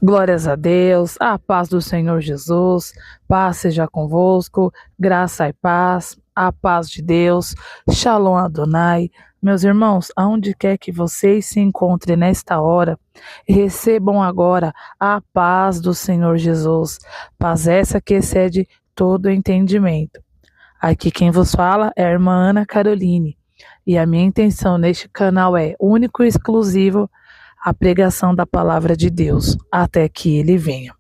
Glórias a Deus, a paz do Senhor Jesus, paz seja convosco, graça e paz, a paz de Deus, Shalom Adonai. Meus irmãos, aonde quer que vocês se encontrem nesta hora, recebam agora a paz do Senhor Jesus, paz essa que excede todo entendimento. Aqui quem vos fala é a irmã Ana Caroline, e a minha intenção neste canal é único e exclusivo a pregação da palavra de Deus, até que ele venha.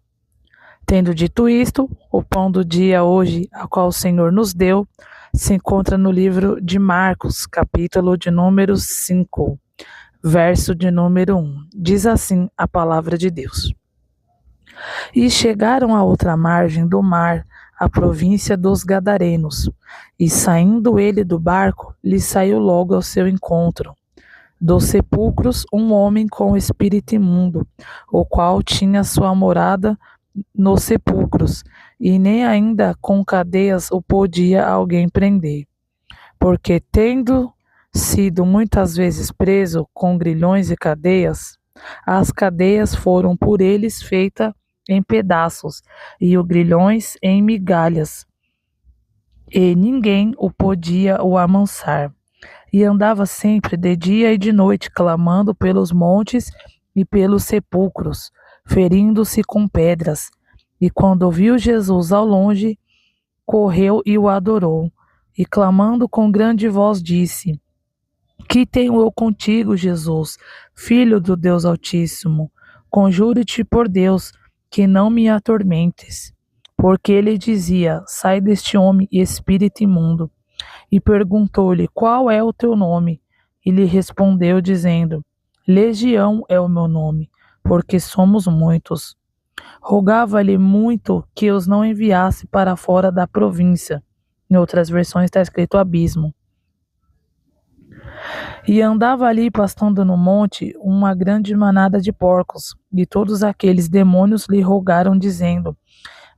Tendo dito isto, o pão do dia hoje, a qual o Senhor nos deu, se encontra no livro de Marcos, capítulo de número 5, verso de número 1. Diz assim a palavra de Deus. E chegaram à outra margem do mar, a província dos Gadarenos, e saindo ele do barco, lhe saiu logo ao seu encontro dos sepulcros um homem com espírito imundo, o qual tinha sua morada nos sepulcros, e nem ainda com cadeias o podia alguém prender, porque tendo sido muitas vezes preso com grilhões e cadeias, as cadeias foram por eles feitas em pedaços, e os grilhões em migalhas, e ninguém o podia o amansar. E andava sempre de dia e de noite, clamando pelos montes e pelos sepulcros, ferindo-se com pedras. E quando viu Jesus ao longe, correu e o adorou. E clamando com grande voz, disse: Que tenho eu contigo, Jesus, Filho do Deus Altíssimo? Conjuro-te por Deus, que não me atormentes. Porque ele dizia: Sai deste homem, espírito imundo. E perguntou-lhe: Qual é o teu nome? E lhe respondeu, dizendo: Legião é o meu nome, porque somos muitos. Rogava-lhe muito que os não enviasse para fora da província. Em outras versões está escrito abismo. E andava ali pastando no monte uma grande manada de porcos, e todos aqueles demônios lhe rogaram, dizendo: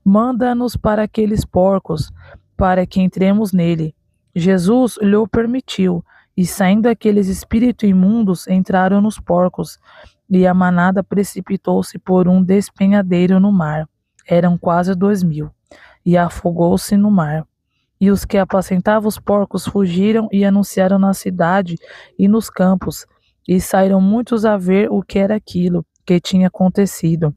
Manda-nos para aqueles porcos, para que entremos nele. Jesus lhe o permitiu, e saindo aqueles espíritos imundos, entraram nos porcos, e a manada precipitou-se por um despenhadeiro no mar. Eram quase 2000, e afogou-se no mar. E os que apacentavam os porcos fugiram e anunciaram na cidade e nos campos, e saíram muitos a ver o que era aquilo que tinha acontecido.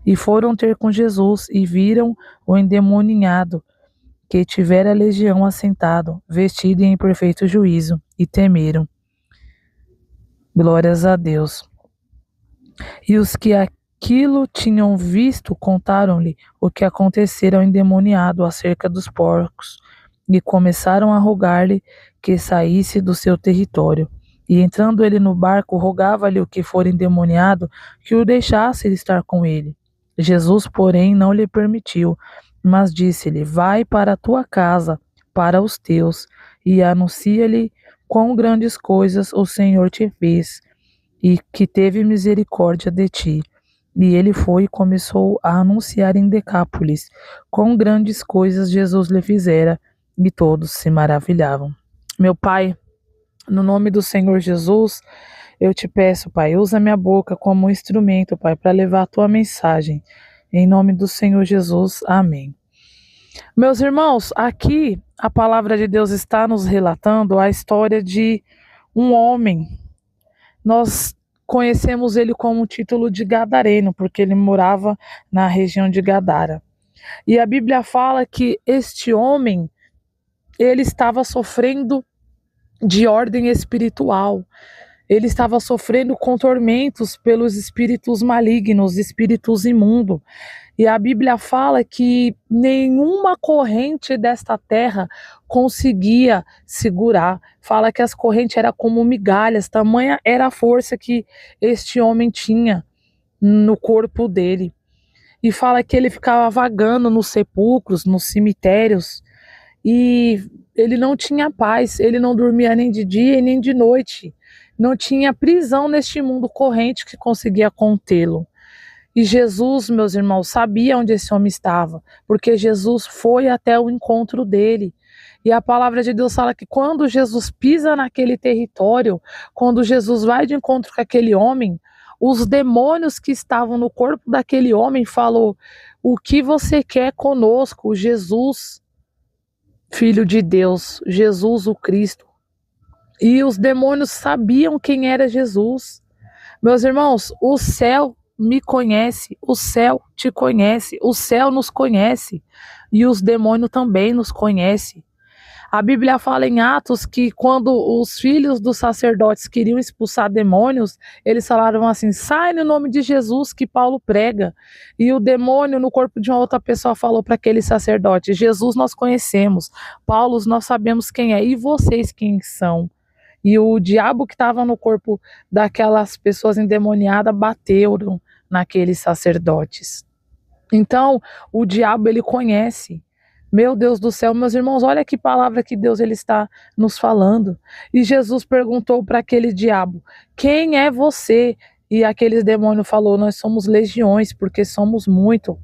E foram ter com Jesus, e viram o endemoniado, que tivera a legião assentado, vestido e em perfeito juízo, e temeram. Glórias a Deus. E os que aquilo tinham visto contaram-lhe o que acontecera ao endemoniado acerca dos porcos, e começaram a rogar-lhe que saísse do seu território. E entrando ele no barco, rogava-lhe o que fora endemoniado que o deixasse estar com ele. Jesus, porém, não lhe permitiu, mas disse-lhe: Vai para a tua casa, para os teus, e anuncia-lhe quão grandes coisas o Senhor te fez, e que teve misericórdia de ti. E ele foi e começou a anunciar em Decápolis quão grandes coisas Jesus lhe fizera, e todos se maravilhavam. Meu Pai, no nome do Senhor Jesus, eu te peço, Pai, usa minha boca como um instrumento, Pai, para levar a tua mensagem. Em nome do Senhor Jesus, amém. Meus irmãos, aqui a palavra de Deus está nos relatando a história de um homem. Nós conhecemos ele como o título de Gadareno, porque ele morava na região de Gadara. E a Bíblia fala que este homem, ele estava sofrendo de ordem espiritual. Ele estava sofrendo com tormentos pelos espíritos malignos, espíritos imundos. E a Bíblia fala que nenhuma corrente desta terra conseguia segurar. Fala que as correntes eram como migalhas, tamanha era a força que este homem tinha no corpo dele. E fala que ele ficava vagando nos sepulcros, nos cemitérios, e ele não tinha paz, ele não dormia nem de dia e nem de noite. Não tinha prisão neste mundo corrente que conseguia contê-lo. E Jesus, meus irmãos, sabia onde esse homem estava, porque Jesus foi até o encontro dele. E a palavra de Deus fala que quando Jesus pisa naquele território, quando Jesus vai de encontro com aquele homem, os demônios que estavam no corpo daquele homem falou: o que você quer conosco, Jesus, Filho de Deus, Jesus o Cristo? E os demônios sabiam quem era Jesus. Meus irmãos, o céu me conhece, o céu te conhece, o céu nos conhece e os demônios também nos conhecem. A Bíblia fala em Atos que quando os filhos dos sacerdotes queriam expulsar demônios, eles falaram assim: sai no nome de Jesus que Paulo prega. E o demônio no corpo de uma outra pessoa falou para aquele sacerdote: Jesus nós conhecemos, Paulo nós sabemos quem é, e vocês quem são? E o diabo que estava no corpo daquelas pessoas endemoniadas bateram naqueles sacerdotes. Então, o diabo ele conhece. Meu Deus do céu, meus irmãos, olha que palavra que Deus ele está nos falando. E Jesus perguntou para aquele diabo: quem é você? E aquele demônio falou: nós somos legiões, porque somos muito.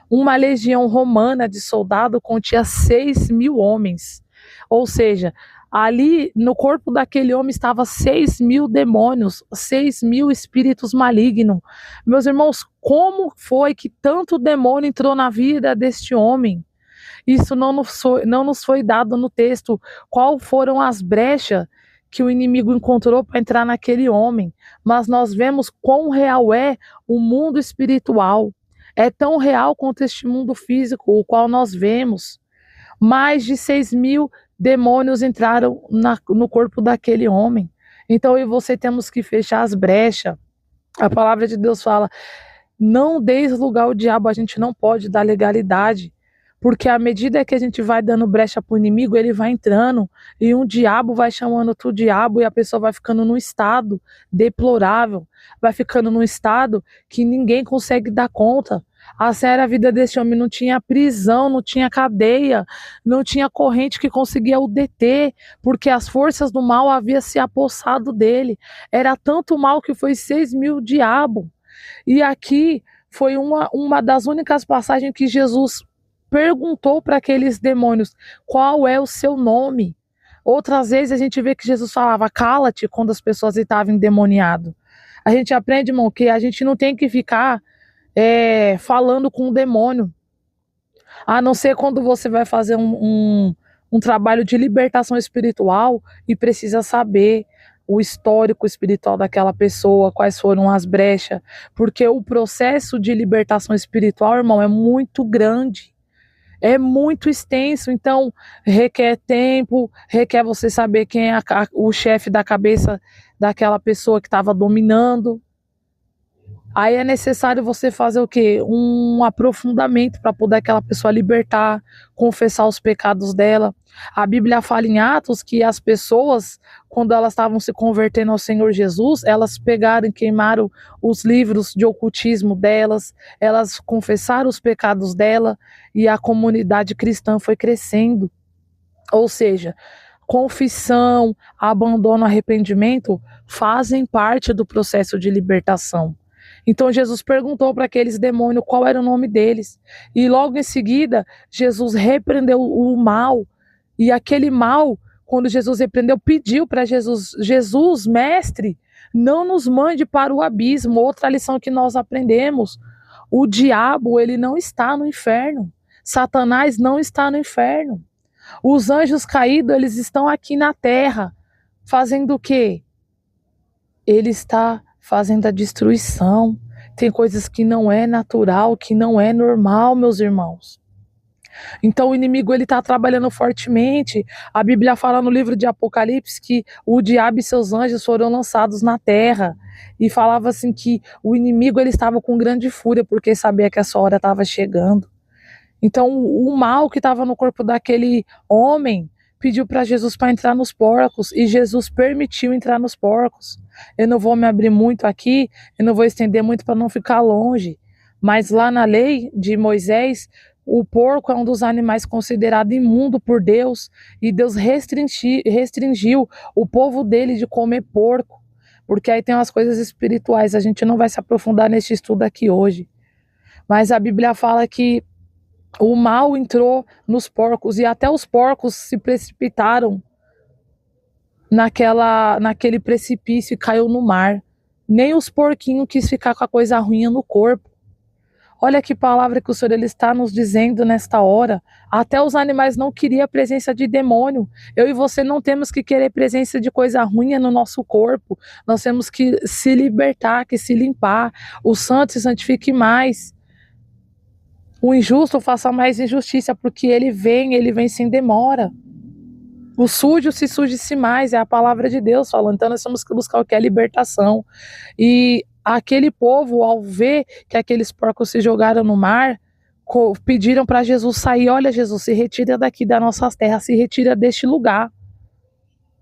Uma legião romana de soldado continha 6.000 homens. Ou seja, ali no corpo daquele homem estava 6.000 demônios, 6.000 espíritos malignos. Meus irmãos, como foi que tanto demônio entrou na vida deste homem? Isso não nos foi dado no texto. Qual foram as brechas que o inimigo encontrou para entrar naquele homem? Mas nós vemos quão real é o mundo espiritual. É tão real quanto este mundo físico, o qual nós vemos. Mais de 6.000 demônios entraram no corpo daquele homem. Então eu e você temos que fechar as brechas. A palavra de Deus fala: não deis lugar ao diabo, a gente não pode dar legalidade. Porque à medida que a gente vai dando brecha para o inimigo, ele vai entrando, e um diabo vai chamando outro diabo, e a pessoa vai ficando num estado deplorável, vai ficando num estado que ninguém consegue dar conta. Assim era a vida desse homem, não tinha prisão, não tinha cadeia, não tinha corrente que conseguia o deter, porque as forças do mal haviam se apossado dele. Era tanto mal que foi 6.000 diabos. E aqui foi uma das únicas passagens que Jesus perguntou para aqueles demônios: qual é o seu nome? Outras vezes a gente vê que Jesus falava: cala-te, quando as pessoas estavam endemoniadas. A gente aprende, irmão, que a gente não tem que ficar falando com o demônio, a não ser quando você vai fazer um trabalho de libertação espiritual e precisa saber o histórico espiritual daquela pessoa, quais foram as brechas, porque o processo de libertação espiritual, irmão, é muito grande. É muito extenso, então requer tempo, requer você saber quem é o chefe da cabeça daquela pessoa que estava dominando. Aí é necessário você fazer o quê? Um aprofundamento para poder aquela pessoa libertar, confessar os pecados dela. A Bíblia fala em Atos que as pessoas, quando elas estavam se convertendo ao Senhor Jesus, elas pegaram e queimaram os livros de ocultismo delas, elas confessaram os pecados dela e a comunidade cristã foi crescendo. Ou seja, confissão, abandono, arrependimento fazem parte do processo de libertação. Então Jesus perguntou para aqueles demônios qual era o nome deles. E logo em seguida, Jesus repreendeu o mal. E aquele mal, quando Jesus repreendeu, pediu para Jesus: Jesus, mestre, não nos mande para o abismo. Outra lição que nós aprendemos: o diabo, ele não está no inferno. Satanás não está no inferno. Os anjos caídos, eles estão aqui na terra. Fazendo o quê? Ele está fazendo a destruição. Tem coisas que não é natural, que não é normal, meus irmãos. Então o inimigo ele está trabalhando fortemente. A Bíblia fala no livro de Apocalipse que o diabo e seus anjos foram lançados na terra. E falava assim que o inimigo ele estava com grande fúria porque sabia que a sua hora estava chegando. Então o mal que estava no corpo daquele homem pediu para Jesus para entrar nos porcos, e Jesus permitiu entrar nos porcos. Eu não vou me abrir muito aqui, eu não vou estender muito para não ficar longe, mas lá na lei de Moisés, o porco é um dos animais considerado imundo por Deus, e Deus restringiu o povo dele de comer porco, porque aí tem umas coisas espirituais, a gente não vai se aprofundar nesse estudo aqui hoje, mas a Bíblia fala que o mal entrou nos porcos e até os porcos se precipitaram naquele precipício e caiu no mar. Nem os porquinhos quis ficar com a coisa ruim no corpo. Olha que palavra que o Senhor ele está nos dizendo nesta hora. Até os animais não queriam a presença de demônio. Eu e você não temos que querer presença de coisa ruim no nosso corpo. Nós temos que se libertar, que se limpar. O santo se santifique mais. O injusto faça mais injustiça, porque ele vem sem demora. O sujo se suje-se mais, é a palavra de Deus falando. Então nós temos que buscar o que é libertação. E aquele povo, ao ver que aqueles porcos se jogaram no mar, pediram para Jesus sair. Olha, Jesus, se retira daqui das nossas terras, se retira deste lugar.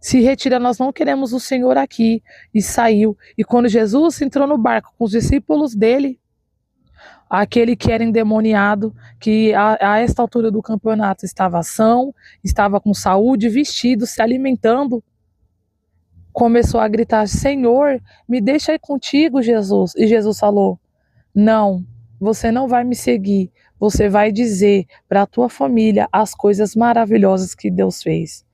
Se retira, nós não queremos o Senhor aqui. E saiu. E quando Jesus entrou no barco com os discípulos dele, aquele que era endemoniado, que a esta altura do campeonato estava são, estava com saúde, vestido, se alimentando, começou a gritar: Senhor, me deixa ir contigo, Jesus. E Jesus falou: não, você não vai me seguir, você vai dizer para a tua família as coisas maravilhosas que Deus fez.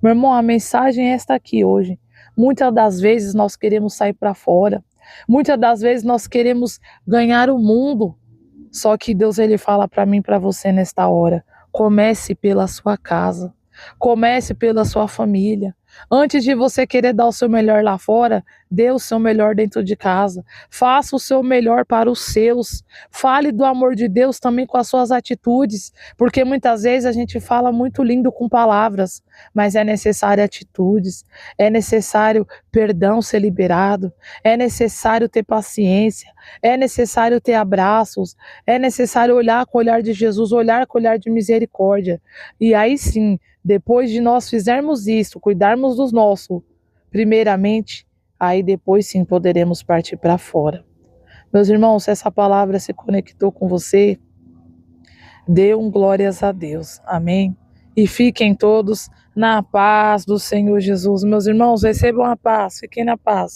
Meu irmão, a mensagem é esta aqui hoje. Muitas das vezes nós queremos sair para fora, muitas das vezes nós queremos ganhar o mundo. Só que Deus ele fala para mim, para você nesta hora: comece pela sua casa, comece pela sua família. Antes de você querer dar o seu melhor lá fora, dê o seu melhor dentro de casa. Faça o seu melhor para os seus. Fale do amor de Deus também com as suas atitudes, porque muitas vezes a gente fala muito lindo com palavras, mas é necessário atitudes, é necessário perdão ser liberado, é necessário ter paciência, é necessário ter abraços, é necessário olhar com o olhar de Jesus, olhar com o olhar de misericórdia. E aí sim, depois de nós fizermos isso, cuidarmos dos nossos, primeiramente, aí depois sim poderemos partir para fora. Meus irmãos, se essa palavra se conectou com você, dê glórias a Deus. Amém? E fiquem todos na paz do Senhor Jesus. Meus irmãos, recebam a paz, fiquem na paz.